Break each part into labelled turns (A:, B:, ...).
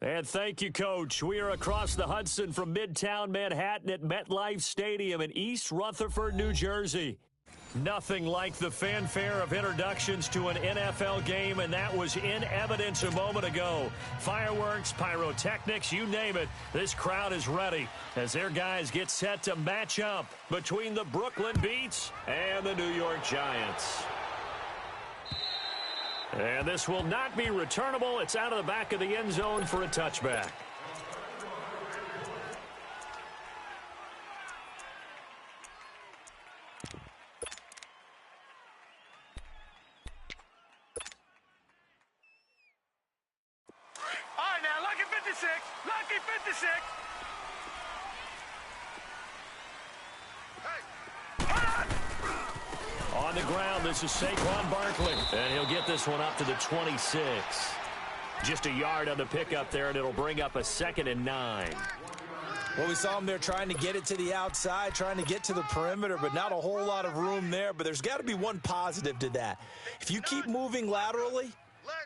A: And thank you, Coach. We are across the Hudson from Midtown Manhattan at MetLife Stadium in East Rutherford, New Jersey. Nothing like the fanfare of introductions to an NFL game, and that was in evidence a moment ago. Fireworks, pyrotechnics, you name it. This crowd is ready as their guys get set to match up between the Brooklyn Beats and the New York Giants. And this will not be returnable. It's out of the back of the end zone for a touchback.
B: Lucky 56.
A: On the ground, this is Saquon Barkley. And he'll get this one up to the 26. Just a yard on the pickup there, and it'll bring up a 2nd and 9.
C: Well, we saw him there trying to get it to the outside, trying to get to the perimeter, but not a whole lot of room there. But there's got to be one positive to that. If you keep moving laterally,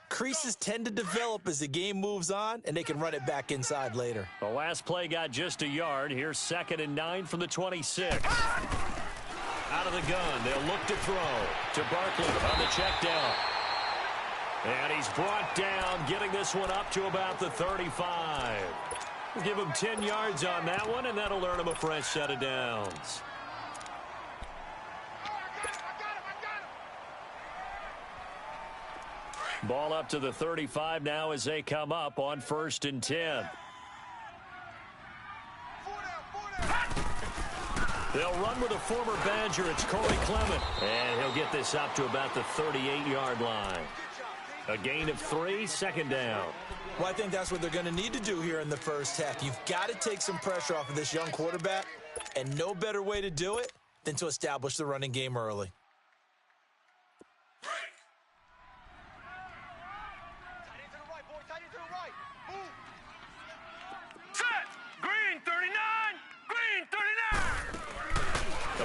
C: creases tend to develop as the game moves on, and they can run it back inside later.
A: The last play got just a yard. Here's 2nd and 9 from the 26. Out of the gun, they'll look to throw to Barkley on the check down. And he's brought down, getting this one up to about the 35. We'll give him 10 yards on that one, and that'll earn him a fresh set of downs. Ball up to the 35 now as they come up on 1st and 10. They'll run with a former Badger. It's Corey Clement. And he'll get this up to about the 38-yard line. A gain of 3, 2nd down.
C: Well, I think that's what they're going to need to do here in the first half. You've got to take some pressure off of this young quarterback, and no better way to do it than to establish the running game early.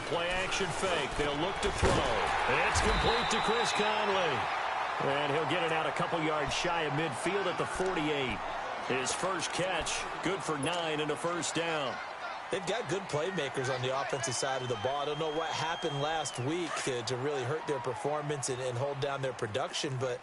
A: Play-action fake. They'll look to throw. It's complete to Chris Conley. And he'll get it out a couple yards shy of midfield at the 48. His first catch, good for 9 and a first down.
C: They've got good playmakers on the offensive side of the ball. I don't know what happened last week to really hurt their performance and hold down their production, but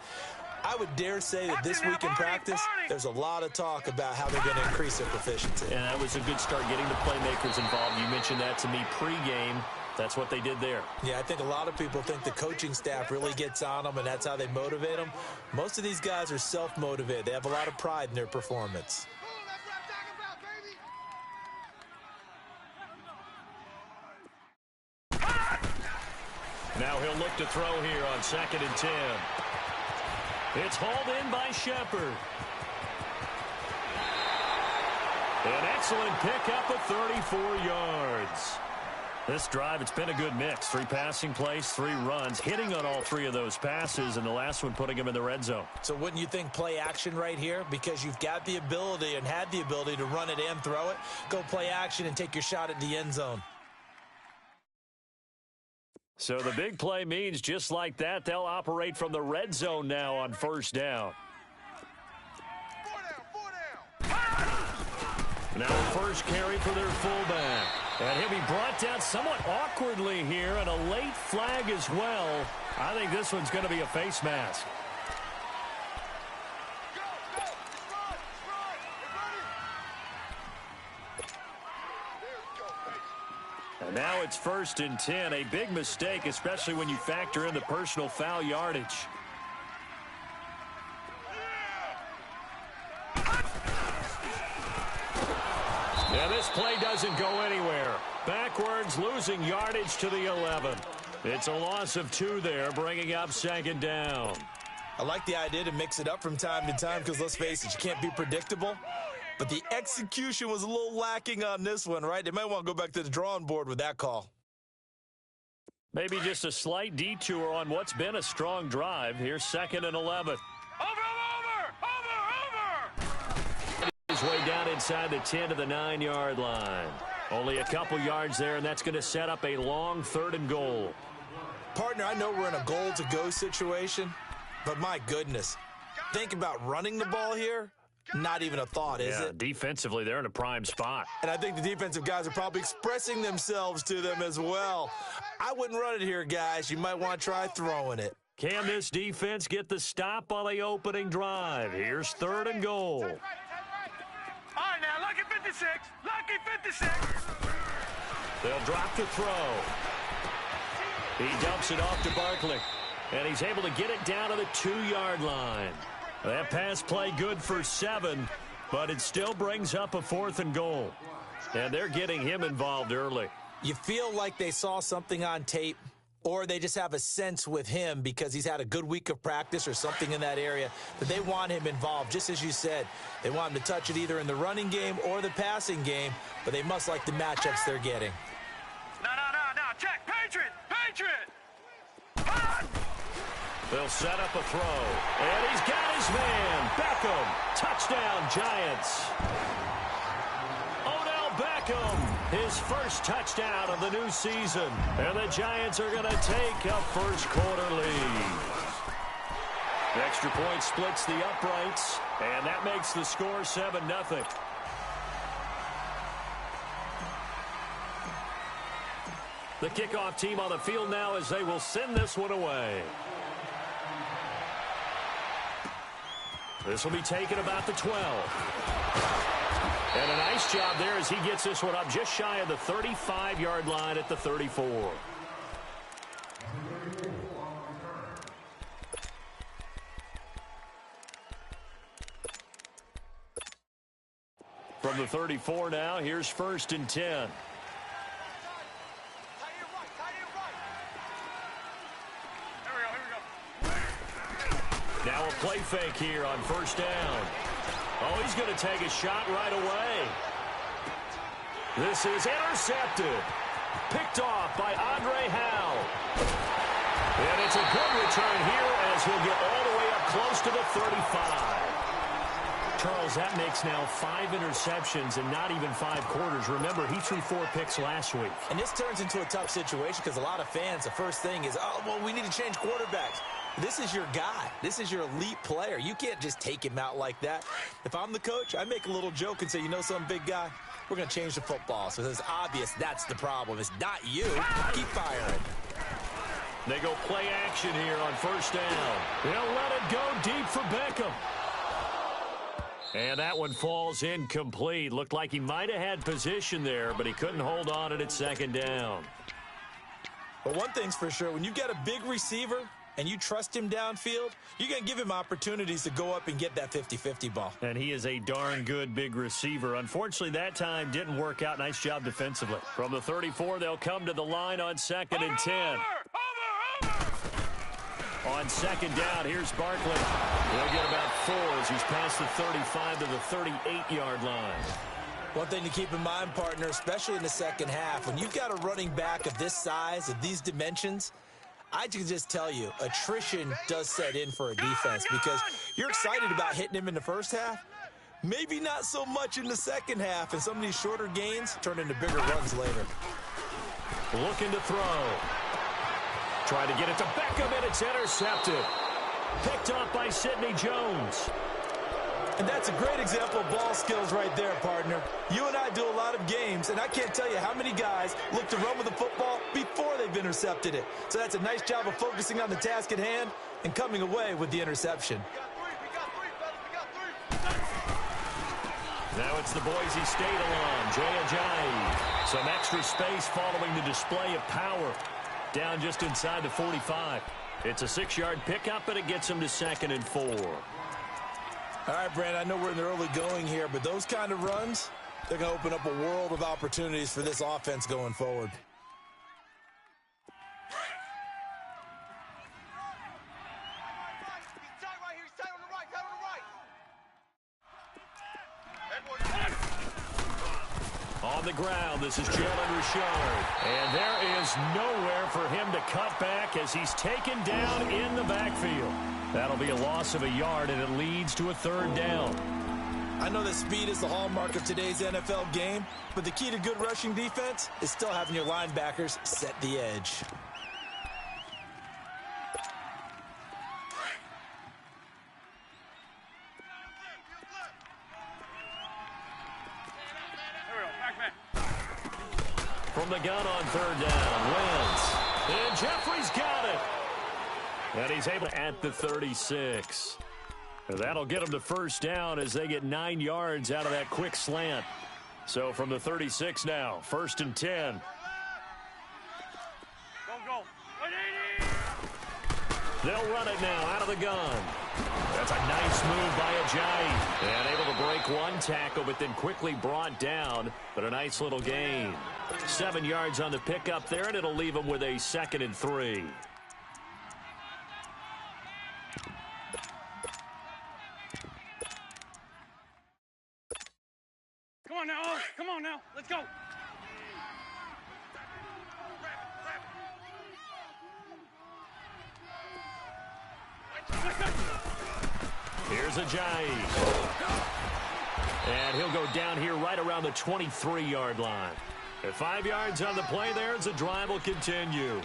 C: I would dare say that this week in practice, there's a lot of talk about how they're going to increase their proficiency.
A: And that was a good start getting the playmakers involved. You mentioned that to me pregame. That's what they did there.
C: Yeah, I think a lot of people think the coaching staff really gets on them, and that's how they motivate them. Most of these guys are self-motivated. They have a lot of pride in their performance.
A: Now he'll look to throw here on 2nd and 10. It's hauled in by Shepard. An excellent pickup of 34 yards. This drive, it's been a good mix. 3 passing plays, 3 runs, hitting on all 3 of those passes, and the last one putting him in the red zone.
C: So wouldn't you think play action right here? Because you've got the ability and had the ability to run it and throw it. Go play action and take your shot at the end zone.
A: So the big play means just like that, they'll operate from the red zone now on 1st down. Now first carry for their fullback. And he'll be brought down somewhat awkwardly here, and a late flag as well. I think this one's going to be a face mask. And now it's 1st and 10. A big mistake, especially when you factor in the personal foul yardage. And this play doesn't go anywhere. Backwards, losing yardage to the 11. It's a loss of 2 there, bringing up 2nd down.
C: I like the idea to mix it up from time to time because, let's face it, you can't be predictable. But the execution was a little lacking on this one, right? They might want to go back to the drawing board with that call.
A: Maybe just a slight detour on what's been a strong drive. Here's 2nd and 11. His way down inside the 10 to the 9-yard line. Only a couple yards there, and that's going to set up a long 3rd and goal.
C: Partner, I know we're in a goal-to-go situation, but my goodness, think about running the ball here Not even a thought, is it?
A: Defensively, they're in a prime spot.
C: And I think the defensive guys are probably expressing themselves to them as well. I wouldn't run it here, guys. You might want to try throwing it.
A: Can this defense get the stop on the opening drive? Here's 3rd and goal.
B: All right, now, lucky 56. Lucky 56.
A: They'll drop the throw. He dumps it off to Barkley. And he's able to get it down to the 2-yard line. That pass play good for 7, but it still brings up a 4th and goal. And they're getting him involved early.
C: You feel like they saw something on tape, or they just have a sense with him because he's had a good week of practice or something in that area that they want him involved. Just as you said, they want him to touch it either in the running game or the passing game, but they must like the matchups they're getting.
B: No. Check. Patriot.
A: They'll set up a throw. And he's got his man. Beckham. Touchdown, Giants. Odell Beckham. His first touchdown of the new season. And the Giants are going to take a first-quarter lead. The extra point splits the uprights. And that makes the score 7-0. The kickoff team on the field now as they will send this one away. This will be taken about the 12. And a nice job there as he gets this one up just shy of the 35-yard line at the 34. From the 34 now, here's 1st and 10. Now a play fake here on 1st down. Oh, he's going to take a shot right away. This is intercepted. Picked off by Andre Howe. And it's a good return here as he'll get all the way up close to the 35. Charles, that makes now 5 interceptions in not even 5 quarters. Remember, he threw 4 picks last week.
C: And this turns into a tough situation because a lot of fans, the first thing is, oh, well, we need to change quarterbacks. This is your guy. This is your elite player. You can't just take him out like that. If I'm the coach, I make a little joke and say, you know something, big guy? We're going to change the football. So it's obvious that's the problem. It's not you. Keep firing.
A: They go play action here on 1st down. They'll let it go deep for Beckham. And that one falls incomplete. Looked like he might have had position there, but he couldn't hold on it at 2nd down.
C: But one thing's for sure, when you get a big receiver and you trust him downfield, you're going to give him opportunities to go up and get that 50-50 ball.
A: And he is a darn good big receiver. Unfortunately, that time didn't work out. Nice job defensively. From the 34, they'll come to the line on 2nd and 10.
B: Over!
A: On 2nd down, here's Barkley. He'll get about 4 as he's past the 35 to the 38-yard line.
C: One thing to keep in mind, partner, especially in the second half, when you've got a running back of this size, of these dimensions, I can just tell you, attrition does set in for a defense because you're excited about hitting him in the first half. Maybe not so much in the second half, and some of these shorter gains turn into bigger runs later.
A: Looking to throw. Trying to get it to Beckham, and it's intercepted. Picked up by Sidney Jones.
C: And that's a great example of ball skills right there, partner. You and I do a lot of games, and I can't tell you how many guys look to run with the football before they've intercepted it. So that's a nice job of focusing on the task at hand and coming away with the interception.
A: Now it's the Boise State alum, Jay Ajayi. Some extra space following the display of power. Down just inside the 45. It's a 6-yard pickup, and it gets him to 2nd and 4.
C: All right, Brand, I know we're in the early going here, but those kind of runs, they're going to open up a world of opportunities for this offense going forward.
A: On the ground, this is Jalen Richard. And there is nowhere for him to cut back as he's taken down in the backfield. That'll be a loss of a yard, and it leads to a 3rd down.
C: I know that speed is the hallmark of today's NFL game, but the key to good rushing defense is still having your linebackers set the edge.
A: from the gun on third down. Wins. And Jeffrey's got it. And he's able to at the 36. And that'll get them to first down as they get 9 yards out of that quick slant. So from the 36 now, 1st and 10.
B: Go.
A: They'll run it now out of the gun. That's a nice move by Ajayi. And able to break one tackle, but then quickly brought down. But a nice little gain. 7 yards on the pickup there, and it'll leave them with a 2nd and 3.
B: Come on now. Let's go.
A: Here's Ajayi. And he'll go down here right around the 23-yard line. At 5 yards on the play there, as the drive will continue.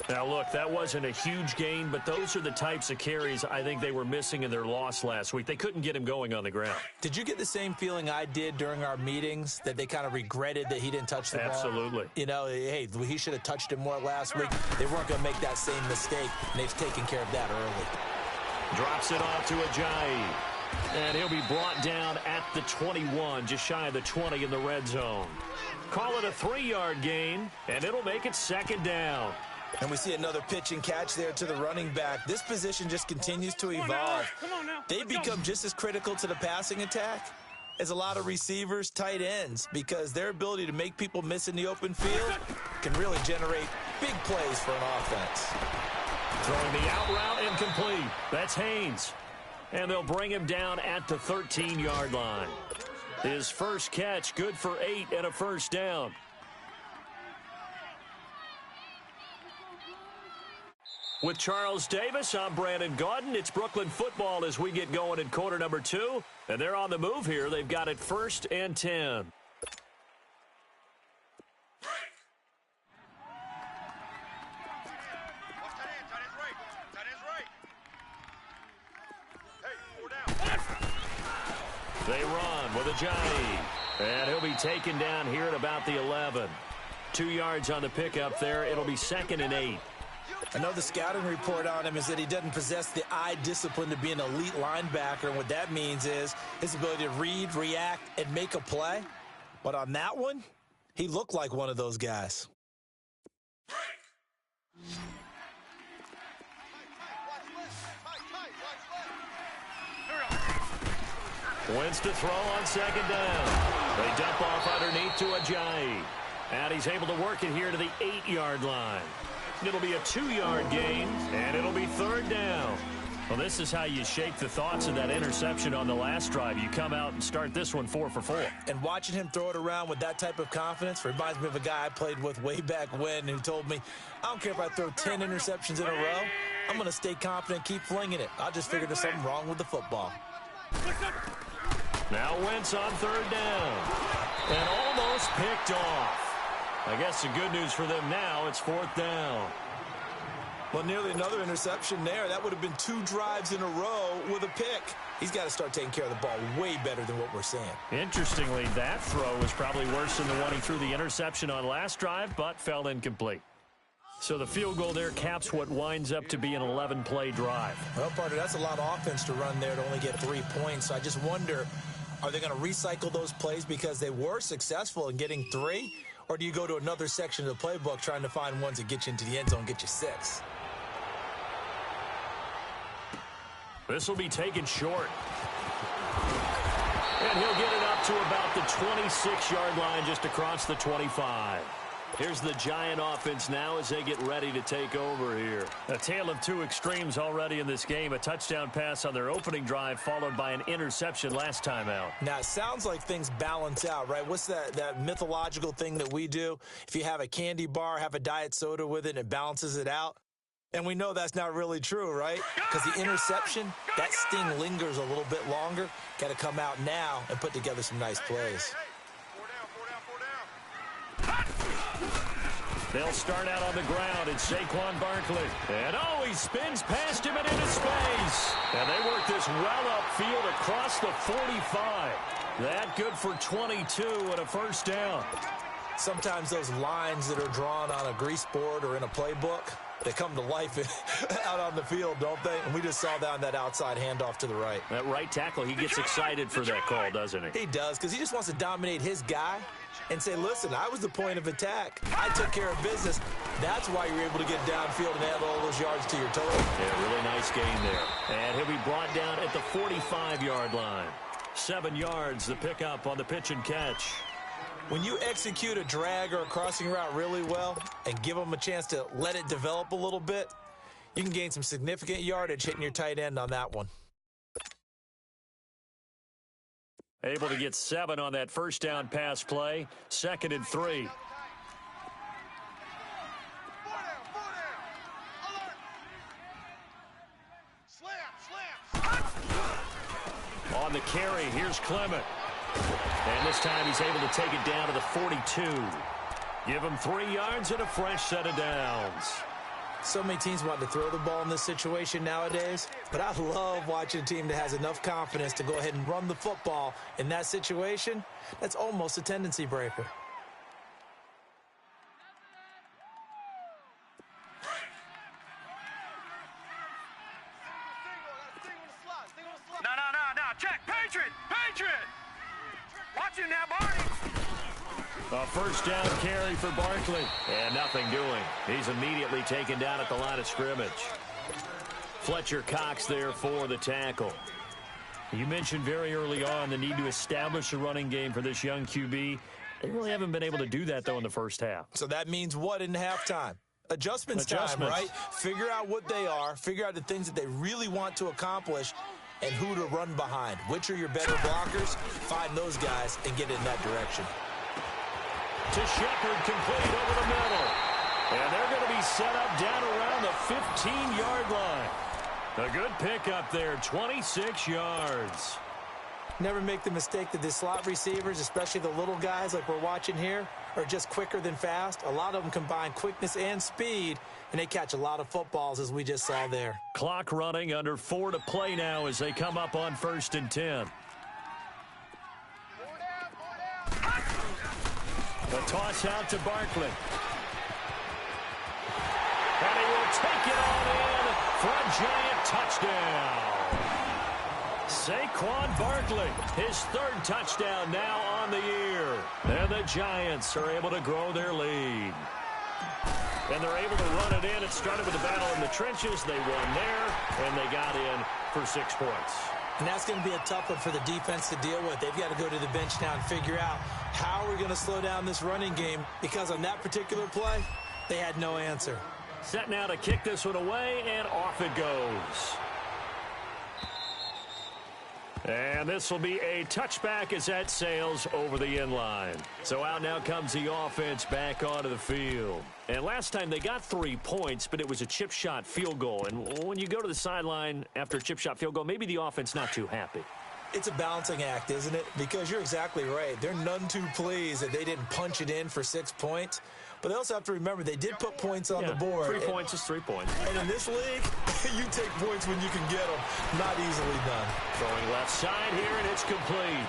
A: Now, look, that wasn't a huge gain, but those are the types of carries I think they were missing in their loss last week. They couldn't get him going on the ground.
C: Did you get the same feeling I did during our meetings, that they kind of regretted that he didn't touch the ball?
A: Absolutely.
C: You know, hey, he should have touched it more last week. They weren't going to make that same mistake, and they've taken care of that early.
A: Drops it off to Ajayi. And he'll be brought down at the 21, just shy of the 20 in the red zone. Call it a 3-yard gain, and it'll make it 2nd down.
C: And we see another pitch and catch there to the running back. This position just continues to evolve.
B: Come on now.
C: They become just as critical to the passing attack as a lot of receivers, tight ends, because their ability to make people miss in the open field can really generate big plays for an offense.
A: Throwing the out route incomplete. That's Haynes. And they'll bring him down at the 13-yard line. His first catch, good for 8 and a first down. With Charles Davis, I'm Brandon Gaudin. It's Brooklyn football as we get going in quarter number 2. And they're on the move here. They've got it 1st and 10. They run with Ajayi. And he'll be taken down here at about the 11. 2 yards on the pickup there. It'll be 2nd and 8.
C: I know the scouting report on him is that he doesn't possess the eye discipline to be an elite linebacker. And what that means is his ability to read, react, and make a play. But on that one, he looked like one of those guys.
A: Wins to throw on 2nd down. They dump off underneath to Ajayi. And he's able to work it here to the 8-yard line. It'll be a 2-yard gain, and it'll be 3rd down. Well, this is how you shake the thoughts of that interception on the last drive. You come out and start this one 4 for 4.
C: And watching him throw it around with that type of confidence reminds me of a guy I played with way back when who told me, I don't care if I throw 10 interceptions in a row. I'm going to stay confident, keep flinging it. I just figured there's something wrong with the football.
A: Now Wentz on 3rd down. And almost picked off. I guess the good news for them now, it's 4th down.
C: Well, nearly another interception there. That would have been 2 drives in a row with a pick. He's got to start taking care of the ball way better than what we're seeing.
A: Interestingly, that throw was probably worse than the one he threw the interception on last drive, but fell incomplete. So the field goal there caps what winds up to be an 11-play drive.
C: Well, partner, that's a lot of offense to run there to only get 3 points. So I just wonder, are they going to recycle those plays because they were successful in getting 3? Or do you go to another section of the playbook trying to find ones that get you into the end zone and get you 6?
A: This will be taken short. And he'll get it up to about the 26-yard line just across the 25. Here's the Giant offense now as they get ready to take over here. A tale of 2 extremes already in this game. A touchdown pass on their opening drive followed by an interception last time out.
C: Now, it sounds like things balance out, right? What's that mythological thing that we do? If you have a candy bar, have a diet soda with it, and it balances it out. And we know that's not really true, right? Because the interception, that sting lingers a little bit longer. Got to come out now and put together some nice plays.
A: They'll start out on the ground. It's Saquon Barkley. And, he spins past him and into space. And they work this well upfield across the 45. That good for 22 and a first down.
C: Sometimes those lines that are drawn on a grease board or in a playbook, they come to life out on the field, don't they? And we just saw that on that outside handoff to the right.
A: That right tackle, he gets excited for that call, doesn't he?
C: He does, because he just wants to dominate his guy and say, listen, I was the point of attack. I took care of business. That's why you're able to get downfield and add all those yards to your total.
A: Yeah, really nice gain there. And he'll be brought down at the 45-yard line. 7 yards, the pickup on the pitch and catch.
C: When you execute a drag or a crossing route really well and give them a chance to let it develop a little bit, you can gain some significant yardage hitting your tight end on that one.
A: Able to get 7 on that first down pass play. 2nd and 3. On the carry, here's Clement. And this time he's able to take it down to the 42. Give him 3 yards and a fresh set of downs.
C: So many teams want to throw the ball in this situation nowadays, but I love watching a team that has enough confidence to go ahead and run the football in that situation. That's almost a tendency breaker.
B: No. Check. Patriot. Watch him now, Barney.
A: A first down carry for Barkley. And nothing doing. He's immediately taken down at the line of scrimmage. Fletcher Cox there for the tackle. You mentioned very early on the need to establish a running game for this young QB. They really haven't been able to do that, though, in the first half.
C: So that means what in halftime? Adjustments time, right? Figure out what they are. Figure out the things that they really want to accomplish and who to run behind. Which are your better blockers? Find those guys and get in that direction.
A: To Shepard, complete over the middle. And they're going to be set up down around the 15-yard line. A good pickup there, 26 yards.
C: Never make the mistake that the slot receivers, especially the little guys like we're watching here, are just quicker than fast. A lot of them combine quickness and speed, and they catch a lot of footballs, as we just saw there.
A: Clock running, under 4 to play now as they come up on 1st and 10. The toss out to Barkley. And he will take it on in for a giant touchdown. Saquon Barkley, his 3rd touchdown now on the year. And the Giants are able to grow their lead. And they're able to run it in. It started with a battle in the trenches. They won there, and they got in for 6 points.
C: And that's going to be a tough one for the defense to deal with. They've got to go to the bench now and figure out how we're going to slow down this running game, because on that particular play, they had no answer.
A: Set now to kick this one away, and off it goes. And this will be a touchback as that sails over the end line. So out now comes the offense back onto the field. And last time they got 3 points, but it was a chip shot field goal. And when you go to the sideline after a chip shot field goal, maybe the offense not too happy.
C: It's a balancing act, isn't it? Because you're exactly right. They're none too pleased that they didn't punch it in for 6 points. But they also have to remember they did put points on the board.
A: 3 points is 3 points.
C: And in this league, you take points when you can get them. Not easily done.
A: Throwing left side here, and it's complete.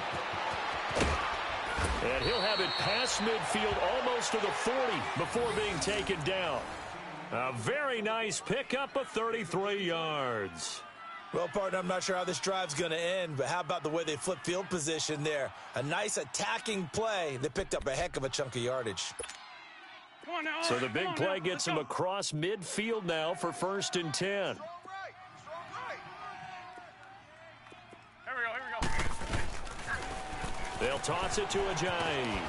A: And he'll have it past midfield almost to the 40 before being taken down. A very nice pickup of 33 yards.
C: Well, partner, I'm not sure how this drive's going to end, but how about the way they flip field position there? A nice attacking play. They picked up a heck of a chunk of yardage.
A: So the big play gets him across midfield now for 1st and 10.
B: Here we go.
A: They'll toss it to Ajayi.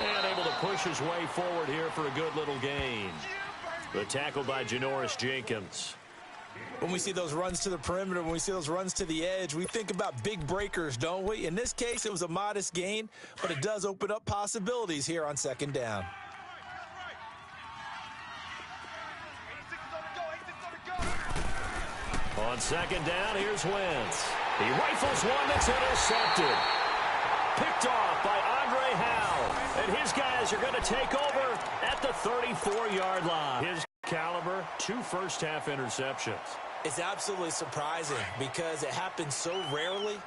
A: And able to push his way forward here for a good little gain. The tackle by Janoris Jenkins.
C: When we see those runs to the perimeter, when we see those runs to the edge, we think about big breakers, don't we? In this case, it was a modest gain, but it does open up possibilities here on 2nd down.
A: On 2nd down, here's Wentz. He rifles one that's intercepted. Picked off by Andre Howe. And his guys are going to take over at the 34-yard line. His caliber, 2 first-half interceptions.
C: It's absolutely surprising because it happens so rarely.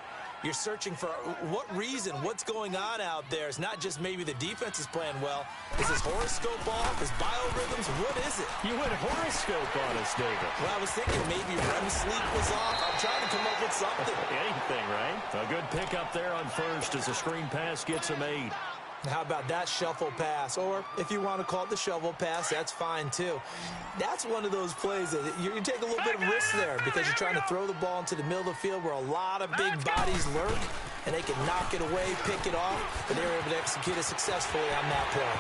C: You're searching for what reason, what's going on out there. It's not just maybe the defense is playing well. Is his horoscope off? His biorhythms? What is it?
A: You went horoscope on us, David.
C: Well, I was thinking maybe REM sleep was off. I'm trying to come up with something.
A: Anything, right? A good pickup there on first as a screen pass gets him 8.
C: How about that shuffle pass? Or if you want to call it the shovel pass, that's fine too. That's one of those plays that you take a little bit of risk there because you're trying to throw the ball into the middle of the field where a lot of big bodies lurk, and they can knock it away, pick it off, but they were able to execute it successfully on that play.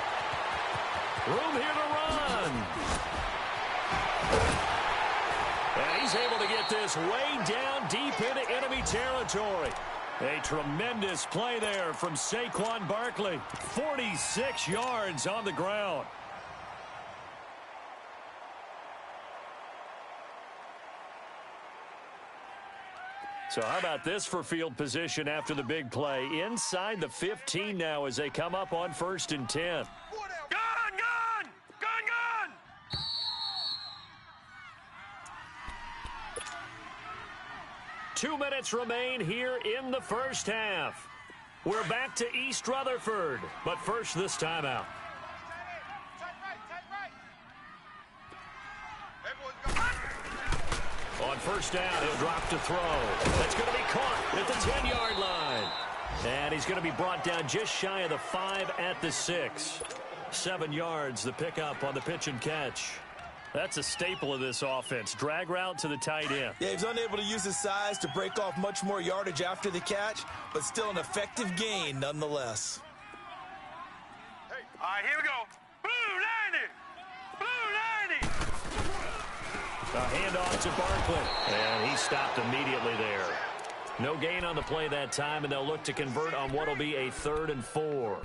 A: Room here to run. And he's able to get this way down deep into enemy territory. A tremendous play there from Saquon Barkley. 46 yards on the ground. So how about this for field position after the big play? Inside the 15 now as they come up on 1st and 10.
B: Gun, gun! Gun, gun!
A: 2 minutes remain here in the first half. We're back to East Rutherford, but first this timeout. On first down, he'll drop to throw. That's going to be caught at the 10-yard line. And he's going to be brought down just shy of the 5 at the 6. 7 yards, the pickup on the pitch and catch. That's a staple of this offense. Drag route to the tight end.
C: Yeah, he's unable to use his size to break off much more yardage after the catch, but still an effective gain nonetheless.
B: Hey, all right, here we go. Blue 90! Blue 90!
A: A handoff to Barkley. And he stopped immediately there. No gain on the play that time, and they'll look to convert on what will be a 3rd and 4.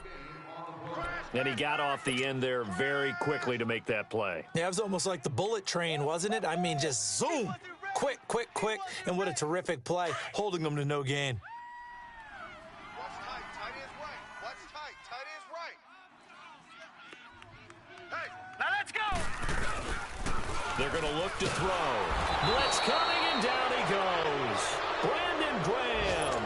A: And he got off the end there very quickly to make that play.
C: Yeah, it was almost like the bullet train, wasn't it? I mean, just zoom. Quick, quick, quick. And what a terrific play, holding them to no gain.
B: What's tight? Tight is right. What's tight? Tight is right. Hey, now let's go!
A: They're going to look to throw. Blitz coming, and down he goes. Brandon Graham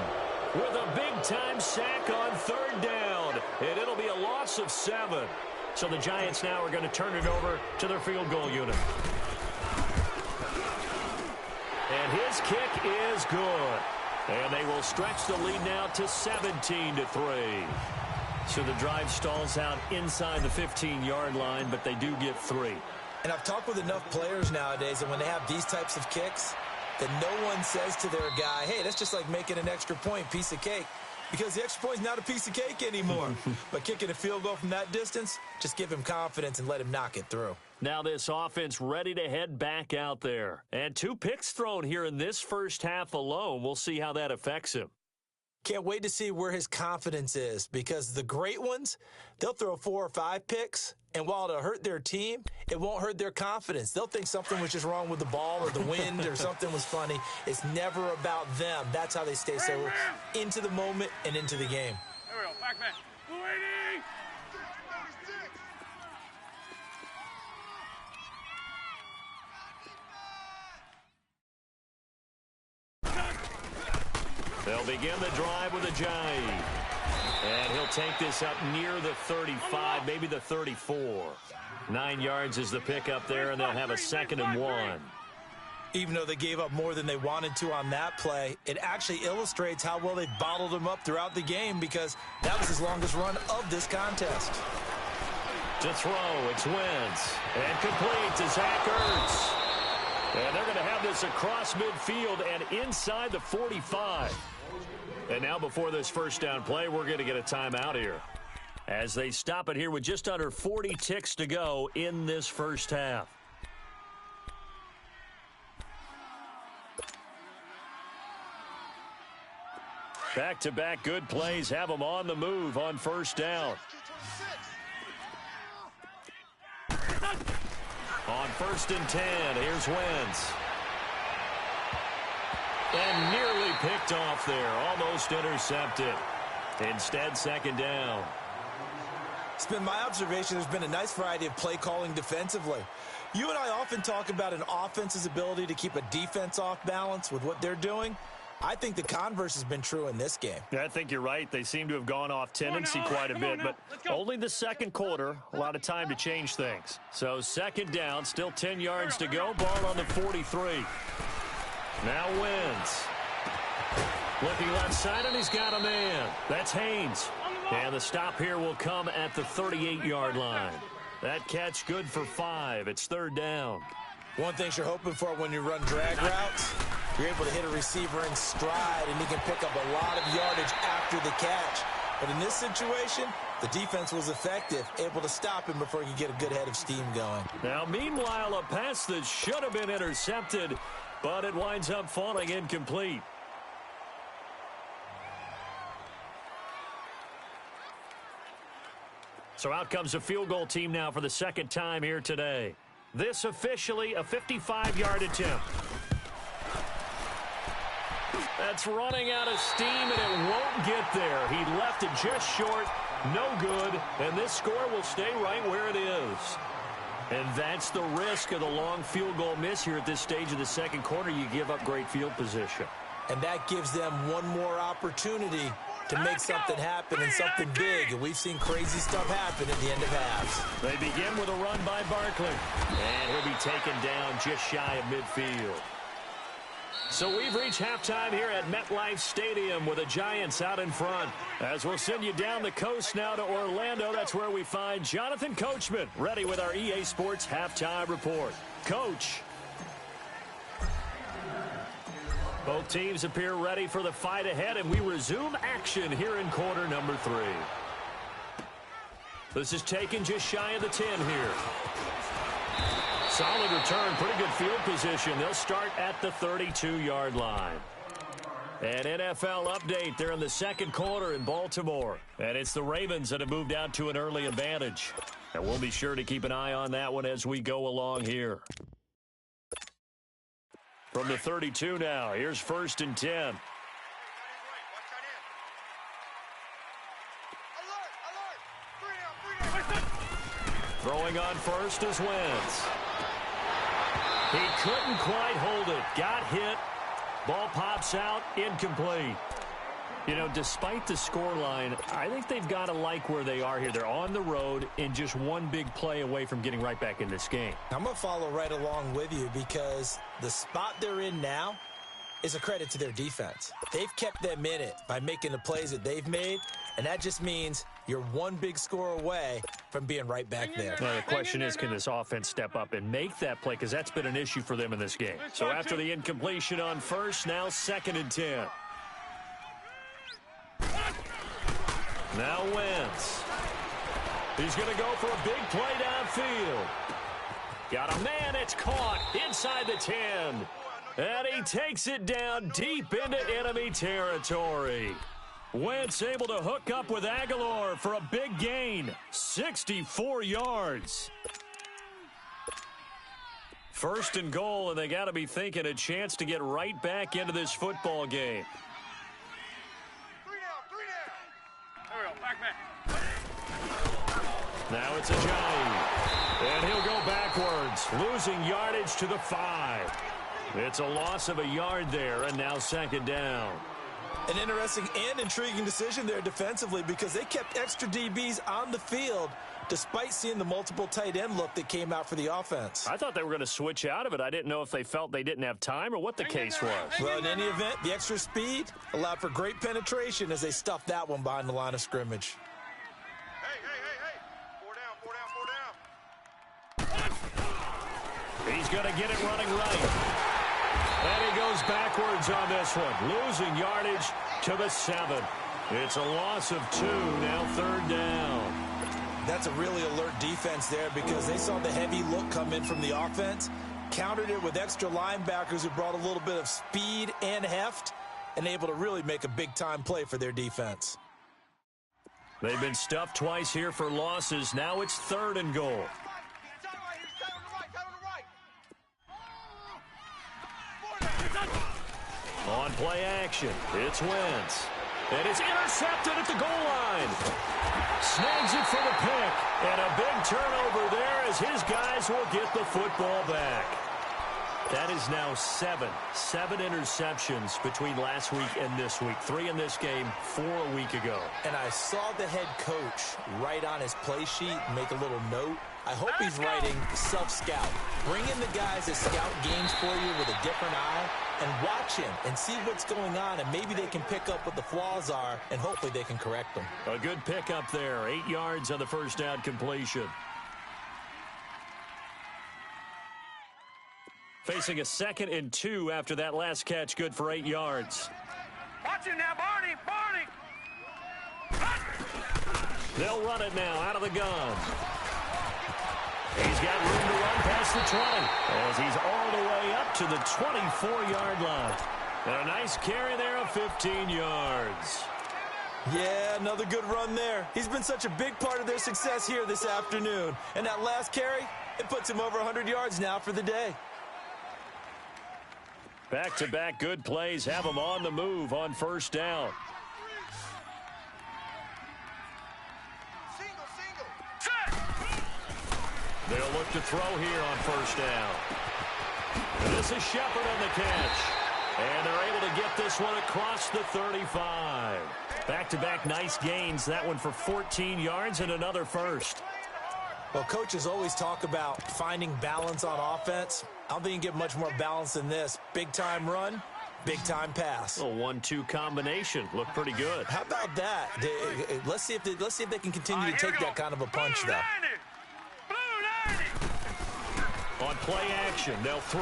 A: with a big-time sack on 3rd down. And it'll be a loss of 7. So the Giants now are going to turn it over to their field goal unit. And his kick is good. And they will stretch the lead now to 17-3. So the drive stalls out inside the 15-yard line, but they do get 3.
C: And I've talked with enough players nowadays that when they have these types of kicks, that no one says to their guy, hey, that's just like making an extra point, piece of cake. Because the extra point is not a piece of cake anymore. But kicking a field goal from that distance, just give him confidence and let him knock it through.
A: Now this offense ready to head back out there. And 2 picks thrown here in this first half alone. We'll see how that affects him.
C: Can't wait to see where his confidence is, because the great ones, they'll throw 4 or 5 picks, and while it'll hurt their team, it won't hurt their confidence. They'll think something was just wrong with the ball or the wind or something was funny. It's never about them. That's how they stay so into the moment and into the game.
B: There we go. Back man. Blue 80!
A: They'll begin the drive with a jive. And he'll take this up near the 35, maybe the 34. 9 yards is the pickup there, and they'll have a 2nd and 1.
C: Even though they gave up more than they wanted to on that play, it actually illustrates how well they bottled him up throughout the game, because that was his longest run of this contest.
A: To throw, it's Wentz. And complete to Zach Ertz. And they're going to have this across midfield and inside the 45. And now before this first down play, we're going to get a timeout here, as they stop it here with just under 40 ticks to go in this first half. Back-to-back good plays have them on the move on first down. On 1st and 10, here's Wentz. And nearly picked off there, almost intercepted. Instead, 2nd down.
C: It's been my observation there's been a nice variety of play calling defensively. You and I often talk about an offense's ability to keep a defense off balance with what they're doing. I think the converse has been true in this game.
A: Yeah, I think you're right. They seem to have gone off tendency quite a bit, but only the second quarter, a lot of time to change things. So second down, still 10 yards to go, ball on the 43. Now wins. Looking left side, and he's got a man. That's Haynes. And the stop here will come at the 38-yard line. That catch good for 5. It's third down.
C: One thing you're hoping for when you run drag routes, you're able to hit a receiver in stride, and he can pick up a lot of yardage after the catch. But in this situation, the defense was effective, able to stop him before he could get a good head of steam going.
A: Now, meanwhile, a pass that should have been intercepted, but it winds up falling incomplete. So out comes a field goal team now for the second time here today. This officially a 55-yard attempt. That's running out of steam, and it won't get there. He left it just short, no good, and this score will stay right where it is. And that's the risk of the long field goal miss here at this stage of the second quarter. You give up great field position.
C: And that gives them one more opportunity to make something happen and something big. And we've seen crazy stuff happen at the end of halves.
A: They begin with a run by Barkley. And he'll be taken down just shy of midfield. So we've reached halftime here at MetLife Stadium with the Giants out in front. As we'll send you down the coast now to Orlando, that's where we find Jonathan Coachman ready with our EA Sports Halftime Report. Coach. Both teams appear ready for the fight ahead, and we resume action here in quarter number 3. This is taken just shy of the 10 here. Solid return, pretty good field position. They'll start at the 32-yard line. An NFL update there in the second quarter in Baltimore. And it's the Ravens that have moved out to an early advantage. And we'll be sure to keep an eye on that one as we go along here. From the 32 now, here's 1st and 10. Throwing on first is Wentz. He couldn't quite hold it. Got hit. Ball pops out. Incomplete. You know, despite the scoreline, I think they've got to like where they are here. They're on the road and just one big play away from getting right back in this game.
C: I'm going to follow right along with you because the spot they're in now is a credit to their defense. They've kept them in it by making the plays that they've made, and that just means you're one big score away from being right back there.
A: Well, the question is, can this offense step up and make that play? Because that's been an issue for them in this game. So after the incompletion on first, now 2nd and 10. Now Wentz. He's going to go for a big play downfield. Got a man, it's caught inside the 10. And he takes it down deep into enemy territory. Wentz able to hook up with Aguilar for a big gain. 64 yards. 1st and goal, and they got to be thinking a chance to get right back into this football game. Now it's Ajayi, and he'll go backwards, losing yardage to the 5. It's a loss of a yard there, and now 2nd down.
C: An interesting and intriguing decision there defensively because they kept extra DBs on the field despite seeing the multiple tight end look that came out for the offense.
A: I thought they were going to switch out of it. I didn't know if they felt they didn't have time or what the case was.
C: Well, in any event, the extra speed allowed for great penetration as they stuffed that one behind the line of scrimmage.
A: He's going to get it running right. And he goes backwards on this one, losing yardage to the 7. It's a loss of 2, now 3rd down.
C: That's a really alert defense there because they saw the heavy look come in from the offense, countered it with extra linebackers who brought a little bit of speed and heft, and able to really make a big-time play for their defense.
A: They've been stuffed twice here for losses. Now it's 3rd and goal. On play action, it's Wentz. And it's intercepted at the goal line. Snags it for the pick. And a big turnover there as his guys will get the football back. That is now seven interceptions between last week and this week. 3 in this game, 4 a week ago.
C: And I saw the head coach write on his play sheet, make a little note. I hope he's writing self-scout. Bring in the guys that scout games for you with a different eye and watch him and see what's going on, and maybe they can pick up what the flaws are, and hopefully they can correct them.
A: A good pickup there. 8 yards on the first down completion. Facing a 2nd and 2 after that last catch, good for 8 yards.
B: Watch it now, Barney.
A: They'll run it now out of the gun. He's got room to run past the 20 as he's all the way up to the 24-yard line. And a nice carry there of 15 yards.
C: Yeah, another good run there. He's been such a big part of their success here this afternoon. And that last carry, it puts him over 100 yards now for the day.
A: Back-to-back good plays have them on the move on first down. They'll look to throw here on first down. And this is Shepard on the catch. And they're able to get this one across the 35. Back-to-back nice gains. That one for 14 yards and another first.
C: Well, coaches always talk about finding balance on offense. I don't think you can get much more balance than this. Big-time run, big-time pass.
A: A 1-2 combination. Looked pretty good.
C: How about that? Let's see if they can continue to take that kind of a punch, though.
A: On play action, they'll throw.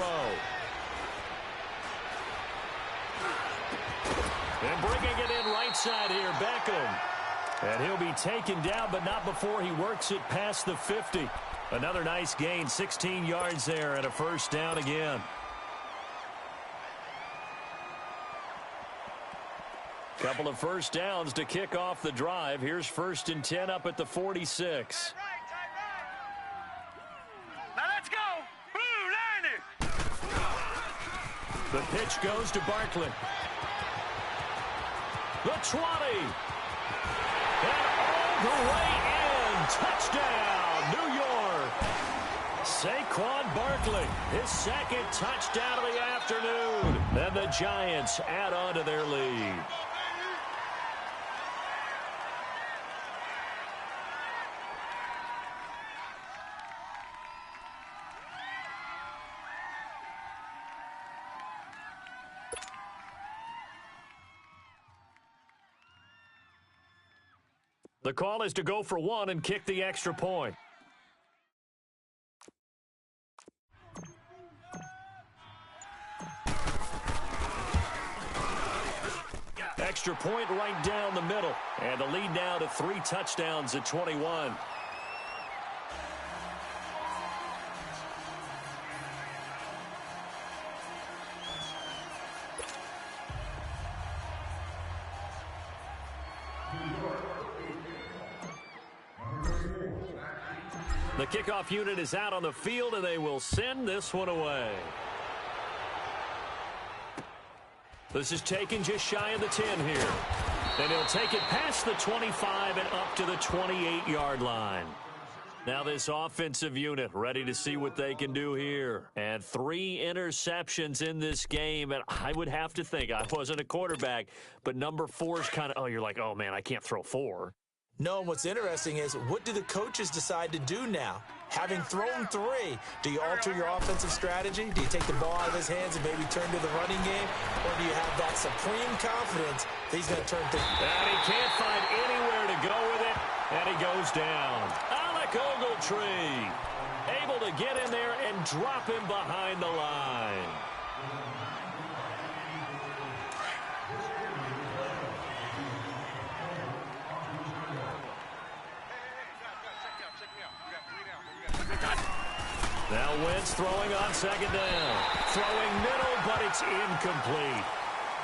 A: And bringing it in right side here, Beckham. And he'll be taken down, but not before he works it past the 50. Another nice gain, 16 yards there and a first down again. Couple of first downs to kick off the drive. Here's 1st and 10 up at the 46.
B: Now let's go. Blue 90.
A: The pitch goes to Barkley. The 20. And all the way in. Touchdown, New York. Saquon Barkley, his 2nd touchdown of the afternoon. And the Giants add on to their lead. The call is to go for 1 and kick the extra point. Extra point right down the middle. And the lead now to 3 touchdowns at 21. The kickoff unit is out on the field, and they will send this one away. This is taken just shy of the 10 here. And he'll take it past the 25 and up to the 28-yard line. Now this offensive unit ready to see what they can do here. And 3 interceptions in this game. And I would have to think, I wasn't a quarterback, but number 4 is kind of, oh, you're like, oh, man, I can't throw 4.
C: No, what's interesting is, what do the coaches decide to do now? Having thrown 3, do you alter your offensive strategy? Do you take the ball out of his hands and maybe turn to the running game? Or do you have that supreme confidence that he's going to turn to...
A: And he can't find anywhere to go with it, and he goes down. Alec Ogletree able to get in there and drop him behind the line. Now Wentz throwing on 2nd down. Throwing middle, but it's incomplete.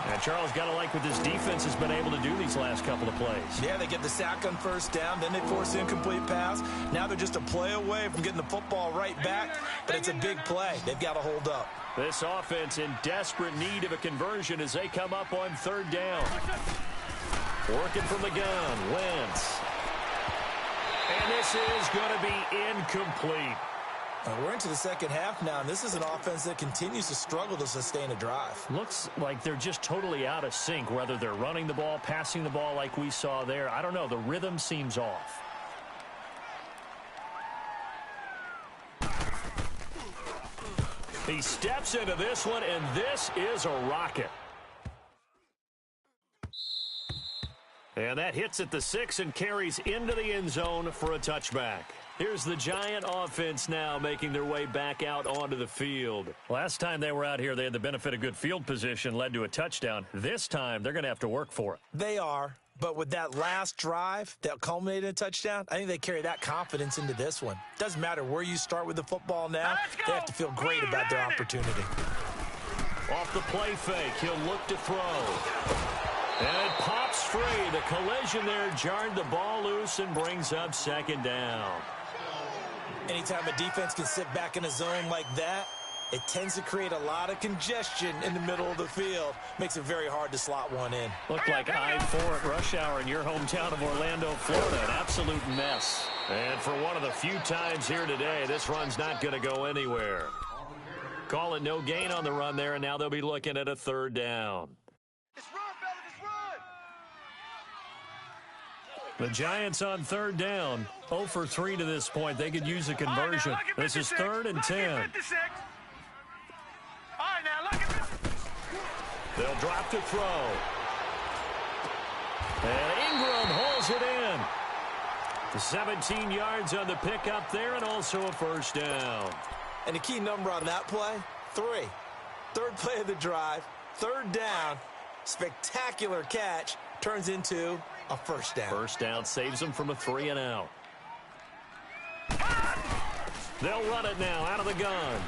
A: And Charles, got to like what this defense has been able to do these last couple of plays.
C: Yeah, they get the sack on 1st down, then they force the incomplete pass. Now they're just a play away from getting the football right back, but it's a big play. They've got to hold up.
A: This offense in desperate need of a conversion as they come up on 3rd down. Working from the gun, Wentz. And this is going to be incomplete.
C: We're into the second half now, and this is an offense that continues to struggle to sustain a drive.
A: Looks like they're just totally out of sync, whether they're running the ball, passing the ball like we saw there. I don't know. The rhythm seems off. He steps into this one, and this is a rocket. And that hits at the 6 and carries into the end zone for a touchback. Here's the Giant offense now making their way back out onto the field. Last time they were out here, they had the benefit of good field position, led to a touchdown. This time, they're going to have to work for it.
C: They are, but with that last drive that culminated in a touchdown, I think they carry that confidence into this one. Doesn't matter where you start with the football now, they have to feel great about their opportunity.
A: Off the play fake, he'll look to throw. And it pops free. The collision there jarred the ball loose and brings up second down.
C: Anytime a defense can sit back in a zone like that, it tends to create a lot of congestion in the middle of the field. Makes it very hard to slot one in.
A: Looked like I-4 at rush hour in your hometown of Orlando, Florida. An absolute mess. And for one of the few times here today, this run's not going to go anywhere. Call it no gain on the run there, and now they'll be looking at a third down. The Giants on third down, 0 for 3 to this point. They could use a conversion. This is 3rd and 10. They'll drop to throw. And Ingram holds it in. 17 yards on the pickup there and also a first down.
C: And the key number on that play, 3. Third play of the drive, third down, spectacular catch, turns into a first down.
A: First down saves them from a 3 and out. They'll run it now out of the gun.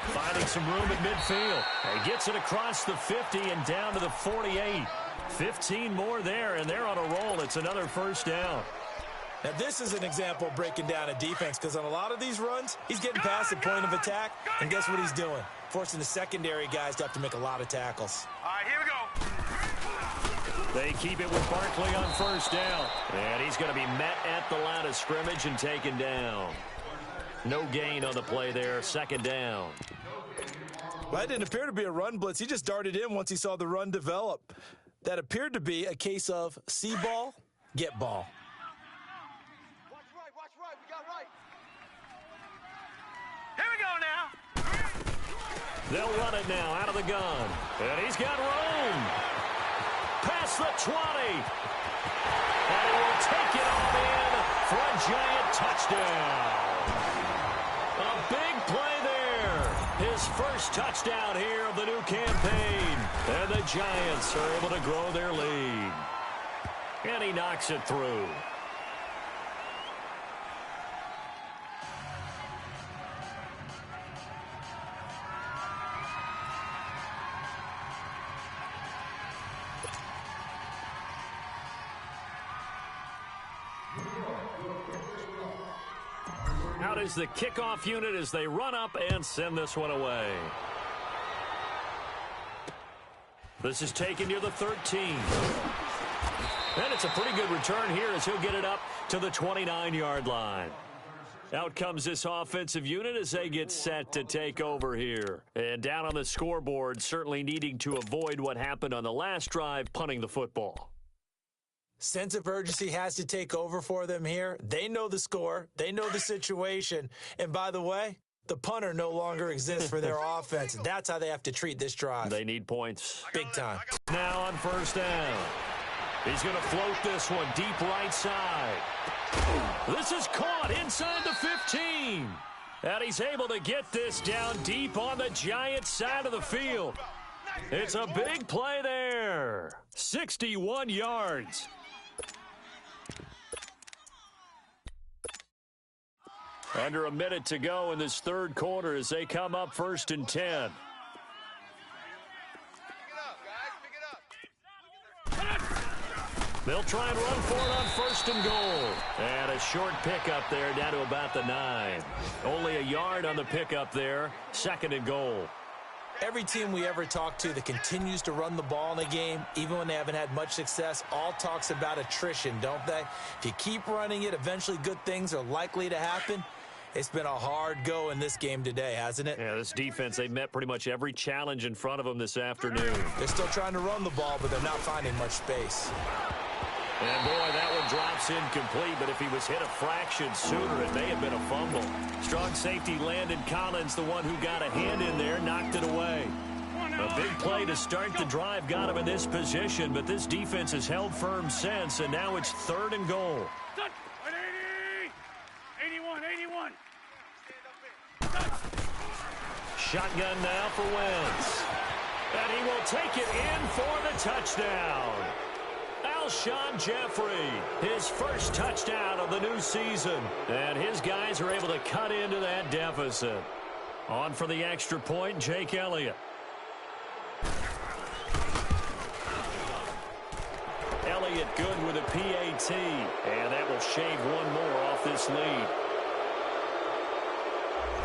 A: Finding some room at midfield. He gets it across the 50 and down to the 48. 15 more there, and they're on a roll. It's another first down.
C: Now, this is an example of breaking down a defense, because on a lot of these runs, he's getting past the point of attack, and guess what he's doing? Forcing the secondary guys to have to make a lot of tackles.
B: All right, here we go.
A: They keep it with Barkley on first down. And he's going to be met at the line of scrimmage and taken down. No gain on the play there, second down.
C: Well, that didn't appear to be a run blitz. He just darted in once he saw the run develop. That appeared to be a case of see ball, get ball.
B: Watch right, we got right. Here we go now.
A: They'll run it now out of the gun. And he's got room. Past the 20. And he will take it all in for a Giant touchdown. A big play there. His first touchdown here of the new campaign. And the Giants are able to grow their lead. And he knocks it through. Out is the kickoff unit as they run up and send this one away. This is taken near the 13. And it's a pretty good return here as he'll get it up to the 29-yard line. Out comes this offensive unit as they get set to take over here. And down on the scoreboard, certainly needing to avoid what happened on the last drive, punting the football.
C: Sense of urgency has to take over for them here. They know the score. They know the situation. And by the way, the punter no longer exists for their offense. That's how they have to treat this drive.
A: They need points.
C: Big time.
A: Now on first down. He's going to float this one deep right side. This is caught inside the 15. And he's able to get this down deep on the Giants side of the field. It's a big play there. 61 yards. Under a minute to go in this third quarter as they come up 1st and 10. They'll try and run for it on 1st and goal. And a short pickup there down to about the 9. Only a yard on the pickup there. 2nd and goal.
C: Every team we ever talk to that continues to run the ball in a game, even when they haven't had much success, all talks about attrition, don't they? If you keep running it, eventually good things are likely to happen. It's been a hard go in this game today, hasn't it?
A: Yeah, this defense, they met pretty much every challenge in front of them this afternoon.
C: They're still trying to run the ball, but they're not finding much space.
A: And, boy, that one drops incomplete, but if he was hit a fraction sooner, it may have been a fumble. Strong safety Landon Collins, the one who got a hand in there, knocked it away. A big play to start the drive got him in this position, but this defense has held firm since, and now it's 3rd and goal.
B: 81.
A: Shotgun now for Wentz. And he will take it in for the touchdown. Alshon Jeffrey, his first touchdown of the new season. And his guys are able to cut into that deficit. On for the extra point, Jake Elliott. Elliott good with a PAT. And that will shave one more off this lead.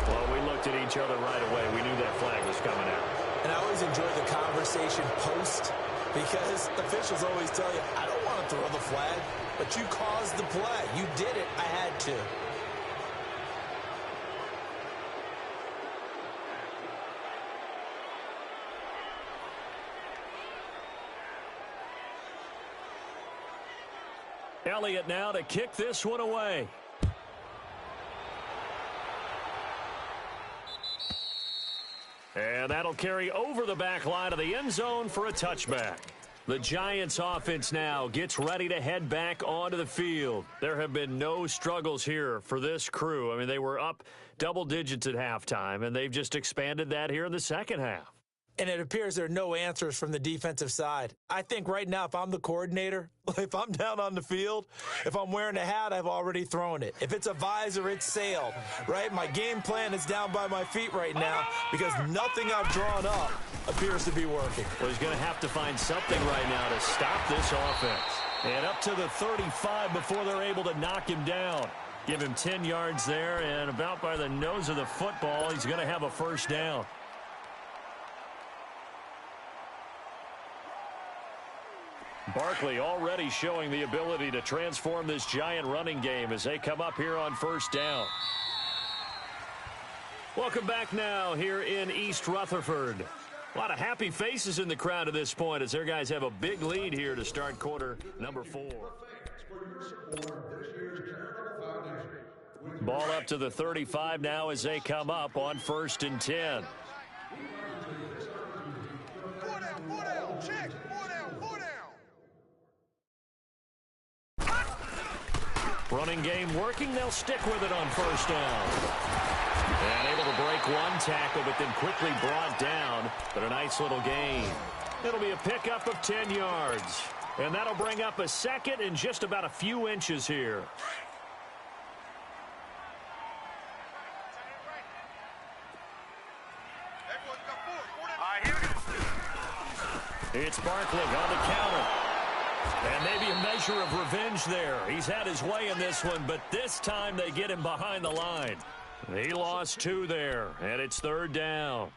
A: Well, we looked at each other right away. We knew that flag was coming out.
C: And I always enjoy the conversation post, because officials always tell you, I don't want to throw the flag, but you caused the play. You did it. I had to.
A: Elliott now to kick this one away. And that'll carry over the back line of the end zone for a touchback. The Giants offense now gets ready to head back onto the field. There have been no struggles here for this crew. I mean, they were up double digits at halftime, and they've just expanded that here in the second half.
C: And it appears there are no answers from the defensive side. I think right now, if I'm the coordinator, if I'm down on the field, if I'm wearing a hat, I've already thrown it. If it's a visor, it's sailed, right? My game plan is down by my feet right now because nothing I've drawn up appears to be working.
A: Well, he's going to have to find something right now to stop this offense. And up to the 35 before they're able to knock him down. Give him 10 yards there, and about by the nose of the football, he's going to have a first down. Barkley already showing the ability to transform this Giant running game as they come up here on first down. Welcome back now here in East Rutherford. A lot of happy faces in the crowd at this point as their guys have a big lead here to start quarter number 4. Ball up to the 35 now as they come up on 1st and 10. Running game working. They'll stick with it on first down. And able to break one tackle, but then quickly brought down. But a nice little gain. It'll be a pickup of 10 yards. And that'll bring up a second and just about a few inches here. It's Barkley on the counter. And maybe a measure of revenge there. He's had his way in this one, but this time they get him behind the line. He lost 2 there, and it's 3rd down.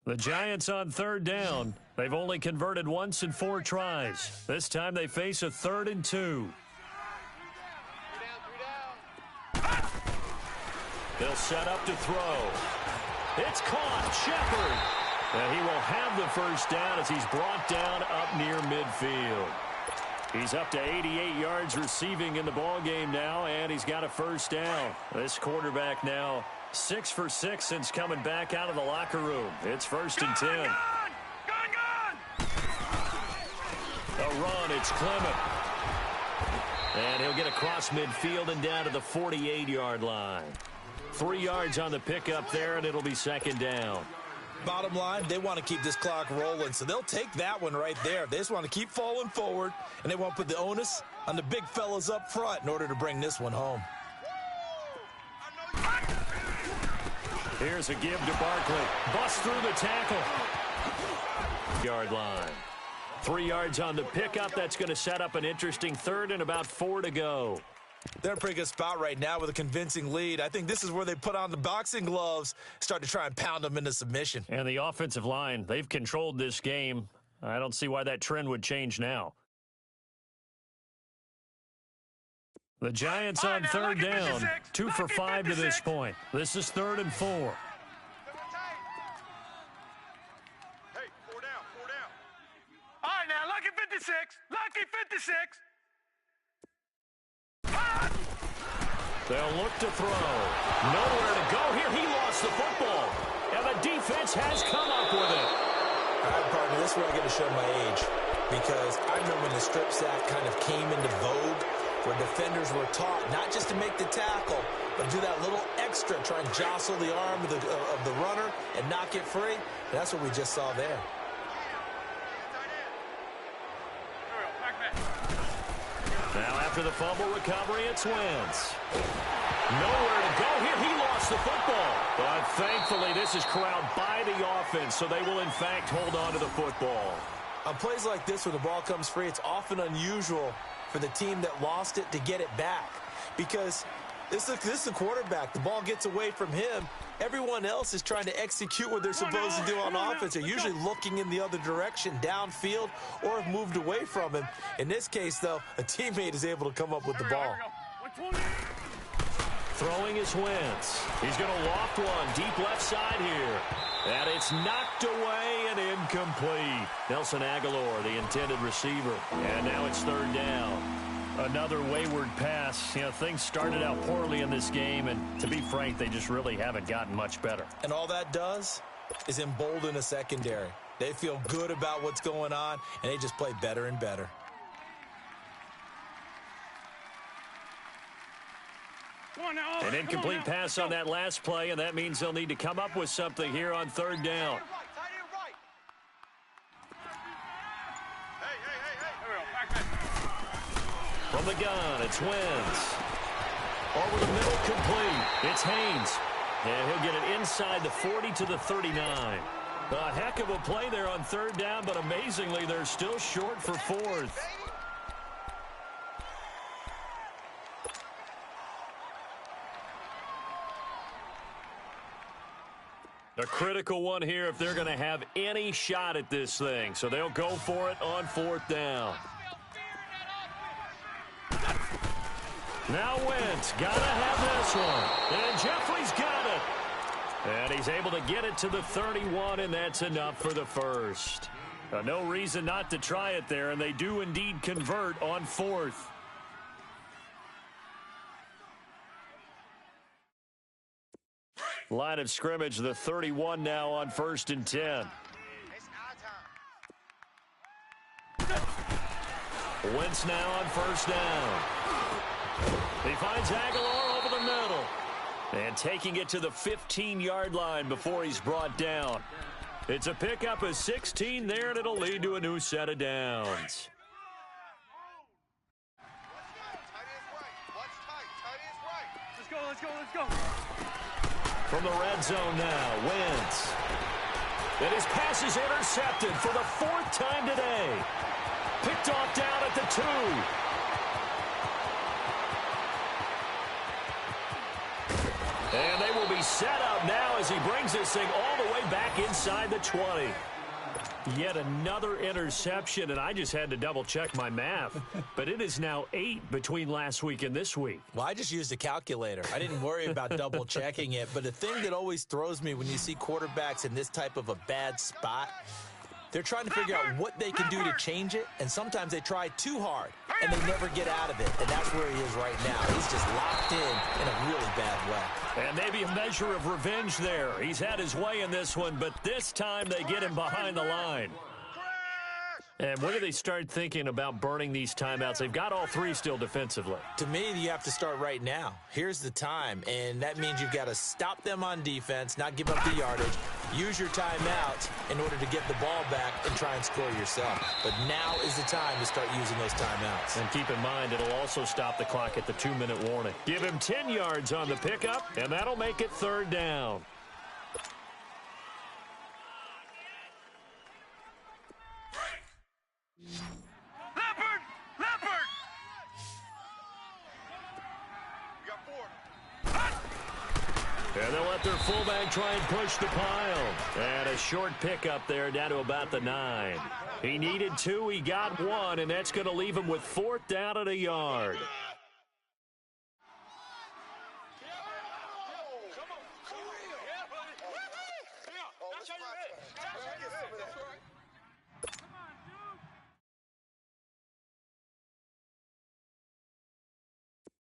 A: The Giants on 3rd down. They've only converted once in 4 tries. This time they face a 3rd and 2. They'll set up to throw. It's caught. Shepard. And he will have the first down as he's brought down up near midfield. He's up to 88 yards receiving in the ballgame now, and he's got a first down. This quarterback now 6 for 6 since coming back out of the locker room. It's 1st and 10.
B: Gone!
A: A run. It's Clement. And he'll get across midfield and down to the 48-yard line. 3 yards on the pickup there, and it'll be 2nd down.
C: Bottom line, they want to keep this clock rolling, so they'll take that one right there. They just want to keep falling forward, and they want to put the onus on the big fellas up front in order to bring this one home.
A: Here's a give to Barkley. Bust through the tackle. Yard line. 3 yards on the pickup. That's going to set up an interesting 3rd and about 4 to go.
C: They're in a pretty good spot right now with a convincing lead. I think this is where they put on the boxing gloves, start to try and pound them into submission.
A: And the offensive line, they've controlled this game. I don't see why that trend would change now. The Giants on third down, 2 for 5 to this point. This is 3rd and 4.
B: Hey, 4 down, 4 down. All right, now, lucky 56. Lucky 56.
A: They'll look to throw. Nowhere to go here. He lost the football. And the defense has come up with it.
C: All right, partner, this is where I get to show my age. Because I remember when the strip sack kind of came into vogue, where defenders were taught not just to make the tackle, but do that little extra, try and jostle the arm of the runner and knock it free. And that's what we just saw there.
A: Now after the fumble recovery, it's Wentz. Nowhere to go here. He lost the football. But thankfully, this is corralled by the offense, so they will, in fact, hold on to the football.
C: On plays like this, where the ball comes free, it's often unusual for the team that lost it to get it back. Because this is the quarterback. The ball gets away from him. Everyone else is trying to execute what they're supposed to do on offense. They're usually looking in the other direction, downfield, or have moved away from him. In this case, though, a teammate is able to come up with the ball.
A: Throwing is Wentz. He's going to loft one deep left side here. And it's knocked away and incomplete. Nelson Aguilar, the intended receiver. And now it's 3rd down. Another wayward pass. You know, things started out poorly in this game, and to be frank, they just really haven't gotten much better.
C: And all that does is embolden a secondary. They feel good about what's going on, and they just play better and better.
A: An incomplete pass on that last play, and that means they'll need to come up with something here on 3rd down. From the gun, it's Wentz. Over the middle, complete. It's Haynes. And he'll get it inside the 40 to the 39. A heck of a play there on 3rd down, but amazingly, they're still short for 4th. A critical one here if they're going to have any shot at this thing. So they'll go for it on 4th down. Now Wentz, gotta have this one. And Jeffrey's got it. And he's able to get it to the 31, and that's enough for the first. No reason not to try it there, and they do indeed convert on 4th. Line of scrimmage, the 31 now on 1st and 10. Wentz now on 1st down. He finds Aguilar over the middle. And taking it to the 15-yard line before he's brought down. It's a pickup of 16 there, and it'll lead to a new set of downs.
B: Let's go.
A: From the red zone now, Wentz. And his pass is intercepted for the 4th time today. Picked off down at the 2. And they will be set up now as he brings this thing all the way back inside the 20. Yet another interception, and I just had to double-check my math. But it is now 8 between last week and this week.
C: Well, I just used a calculator. I didn't worry about double-checking it. But the thing that always throws me when you see quarterbacks in this type of a bad spot, they're trying to figure out what they can do to change it, and sometimes they try too hard, and they never get out of it, and that's where he is right now. He's just locked in a really bad way.
A: And maybe a measure of revenge there. He's had his way in this one, but this time they get him behind the line. And when do they start thinking about burning these timeouts? They've got all 3 still defensively.
C: To me, you have to start right now. Here's the time, and that means you've got to stop them on defense, not give up the yardage, use your timeouts in order to get the ball back and try and score yourself. But now is the time to start using those timeouts.
A: And keep in mind, it'll also stop the clock at the 2-minute warning. Give him 10 yards on the pickup, and that'll make it 3rd down. And they'll let their fullback try and push the pile. And a short pickup there down to about the 9. He needed 2, he got 1, and that's going to leave him with 4th down at a yard.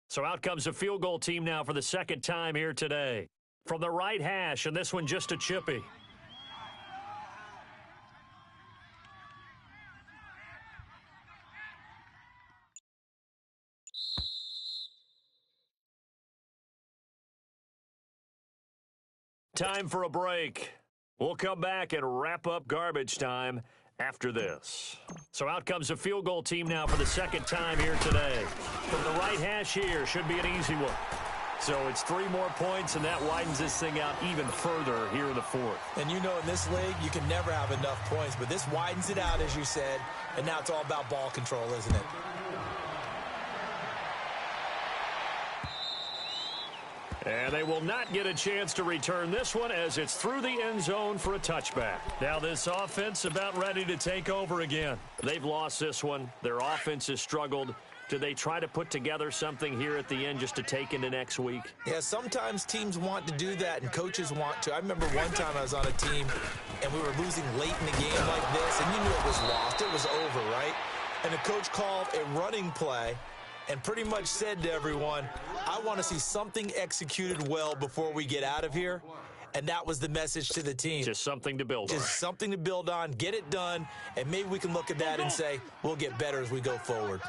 A: So out comes a field goal team now for the second time here today. From the right hash, and this one just a chippy. Time for a break. We'll come back and wrap up garbage time after this. So out comes a field goal team now for the second time here today. From the right hash here, should be an easy one. So it's 3 more points, and that widens this thing out even further here in the 4th.
C: And you know in this league, you can never have enough points, but this widens it out, as you said, and now it's all about ball control, isn't it?
A: And they will not get a chance to return this one as it's through the end zone for a touchback. Now this offense about ready to take over again. They've lost this one. Their offense has struggled. Do they try to put together something here at the end just to take into next week?
C: Yeah, sometimes teams want to do that and coaches want to. I remember one time I was on a team and we were losing late in the game like this, and you knew it was lost. It was over, right? And the coach called a running play and pretty much said to everyone, I want to see something executed well before we get out of here. And that was the message to the team.
A: Just something to build on.
C: Just something to build on, get it done, and maybe we can look at that and say, we'll get better as we go forward.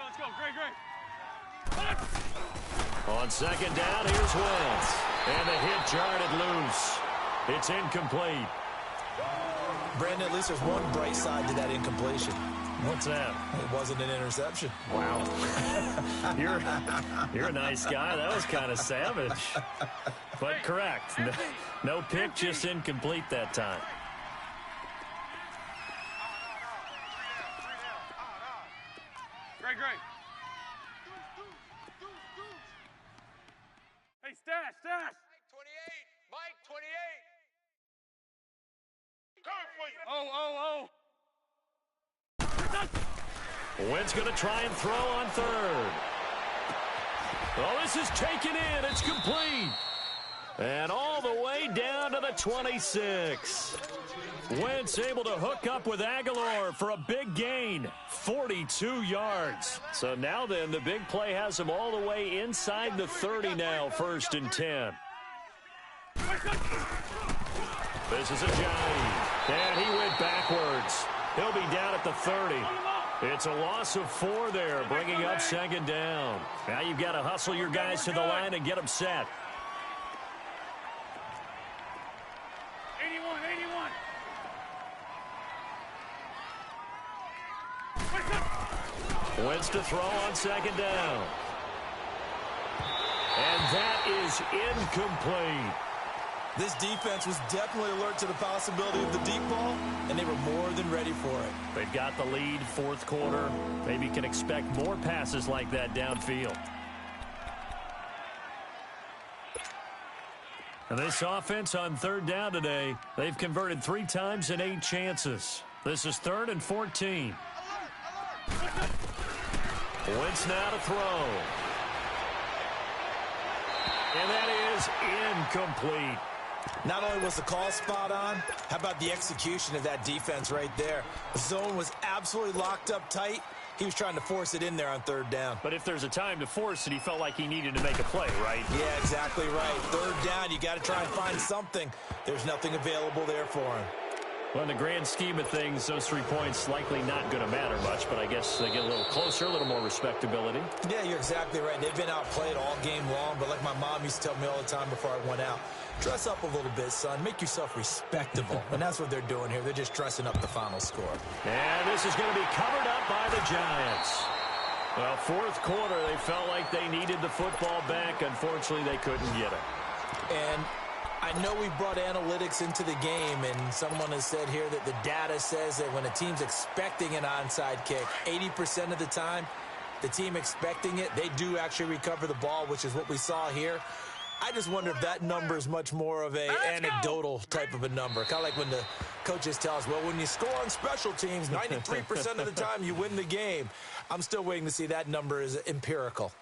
B: Let's go. Great.
A: On second down, here's Wentz. And the hit jarred it loose. It's incomplete.
C: Brandon, at least there's one bright side to that incompletion.
A: What's that?
C: It wasn't an interception.
A: Wow. You're a nice guy. That was kind of savage. But correct. No pick, just incomplete that time.
B: Great. Hey, stash. 28. Mike, 28. Coming for you. Oh.
A: Wentz going to try and throw on 3rd. Oh, this is taken in. It's complete. And all the way down to the 26. Wentz able to hook up with Aguilar for a big gain, 42 yards. So now then, the big play has him all the way inside the 30 now, 1st and 10. This is a giant, and he went backwards. He'll be down at the 30. It's a loss of 4 there, bringing up 2nd down. Now you've got to hustle your guys to the line and get them set.
B: 81.
A: Wentz to throw on 2nd down. And that is incomplete.
C: This defense was definitely alert to the possibility of the deep ball, and they were more than ready for it.
A: They've got the lead, 4th quarter. Maybe can expect more passes like that downfield. And this offense on 3rd down today, they've converted 3 times in 8 chances. This is 3rd and 14. Wentz now to throw. And that is incomplete.
C: Not only was the call spot on, how about the execution of that defense right there? The zone was absolutely locked up tight. He was trying to force it in there on 3rd down.
A: But if there's a time to force it, he felt like he needed to make a play, right?
C: Yeah, exactly right. 3rd down, you got to try and find something. There's nothing available there for him.
A: Well, in the grand scheme of things, those 3 points likely not going to matter much, but I guess they get a little closer, a little more respectability.
C: Yeah, you're exactly right. They've been outplayed all game long, but like my mom used to tell me all the time before I went out, dress up a little bit, son. Make yourself respectable. And that's what they're doing here. They're just dressing up the final score.
A: And this is going to be covered up by the Giants. Well, 4th quarter, they felt like they needed the football back. Unfortunately, they couldn't get it.
C: And I know we brought analytics into the game, and someone has said here that the data says that when a team's expecting an onside kick, 80% of the time, the team expecting it, they do actually recover the ball, which is what we saw here. I just wonder if that number is much more of a anecdotal type of a number. Kind of like when the coaches tell us, well, when you score on special teams, 93% of the time you win the game. I'm still waiting to see that number is empirical.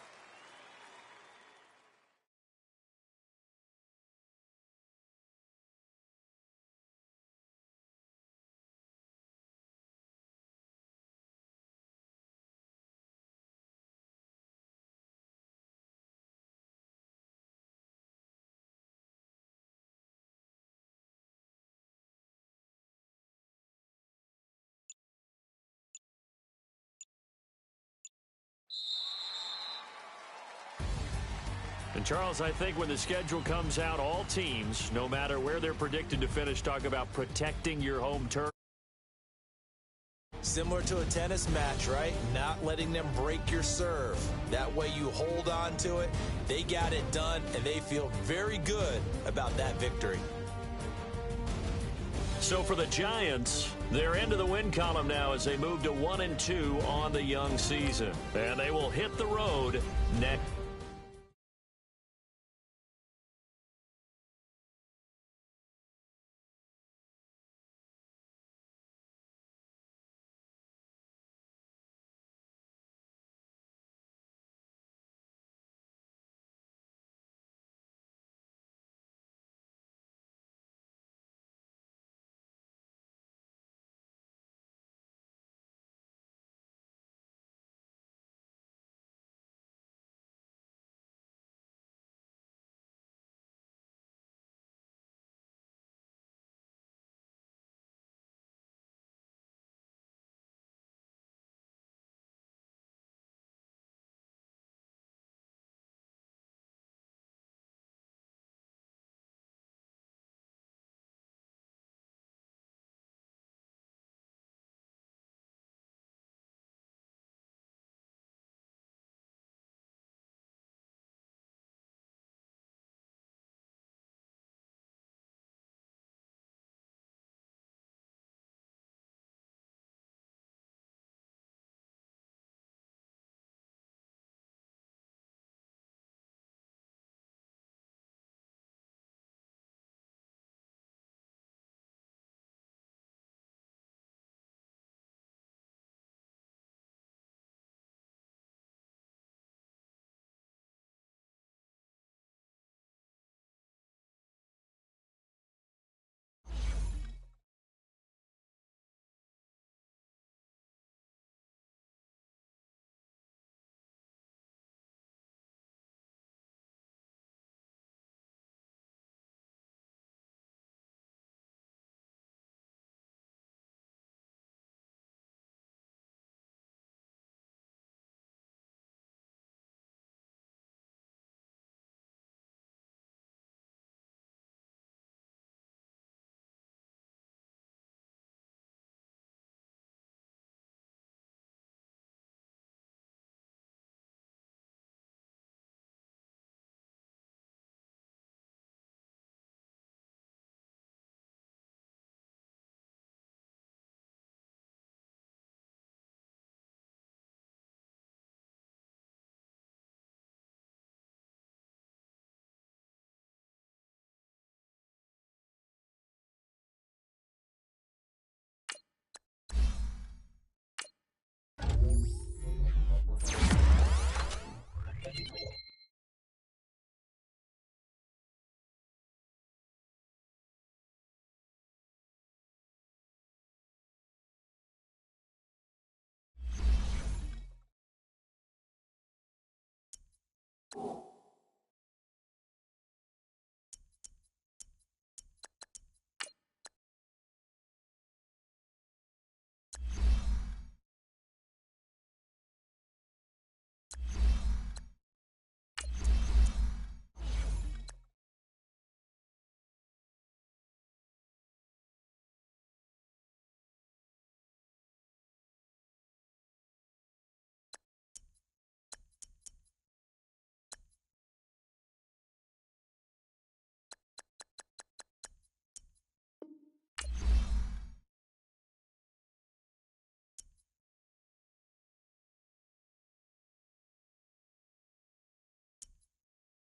A: And, Charles, I think when the schedule comes out, all teams, no matter where they're predicted to finish, talk about protecting your home turf.
C: Similar to a tennis match, right? Not letting them break your serve. That way you hold on to it. They got it done, and they feel very good about that victory.
A: So for the Giants, they're into the win column now as they move to 1-2 on the young season. And they will hit the road next.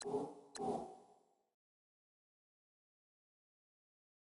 B: go.